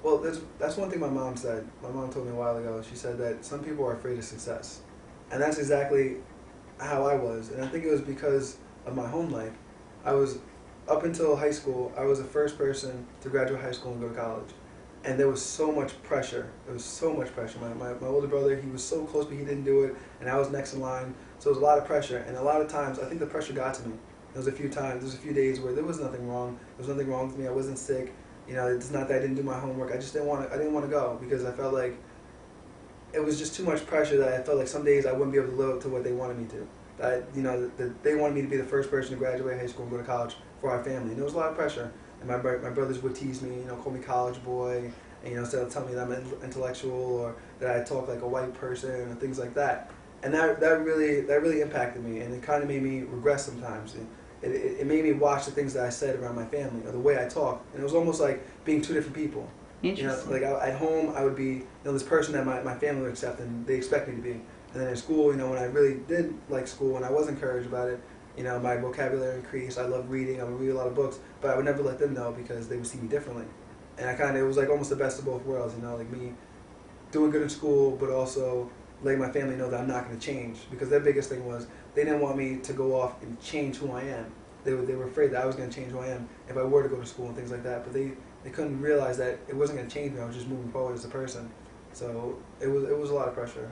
Well, that's one thing my mom said. My mom told me a while ago. She said that some people are afraid of success, and that's exactly how I was. And I think it was because of my home life. I was up until high school. I was the first person to graduate high school and go to college, and there was so much pressure. There was so much pressure. My older brother, he was so close, but he didn't do it, and I was next in line. So it was a lot of pressure, and a lot of times I think the pressure got to me. There was a few times, there was a few days where there was nothing wrong. There was nothing wrong with me. I wasn't sick. You know, it's not that I didn't do my homework. I just didn't want to. I didn't want to go because I felt like it was just too much pressure. That I felt like some days I wouldn't be able to live up to what they wanted me to. That that they wanted me to be the first person to graduate high school and go to college for our family. And there was a lot of pressure. And my brothers would tease me, call me college boy, and instead of telling me that I'm intellectual or that I talk like a white person or things like that. And that really impacted me, and it kind of made me regress sometimes. It made me watch the things that I said around my family or the way I talk, and it was almost like being two different people. Interesting. Like at home, I would be this person that my family would accept and they expect me to be. And then at school, when I really did like school and I was encouraged about it, my vocabulary increased. I loved reading. I would read a lot of books, but I would never let them know because they would see me differently. And it was like almost the best of both worlds, like me doing good in school, but also letting my family know that I'm not going to change, because their biggest thing was they didn't want me to go off and change who I am. They were afraid that I was going to change who I am if I were to go to school and things like that. But they couldn't realize that it wasn't going to change me. I was just moving forward as a person. So it was a lot of pressure.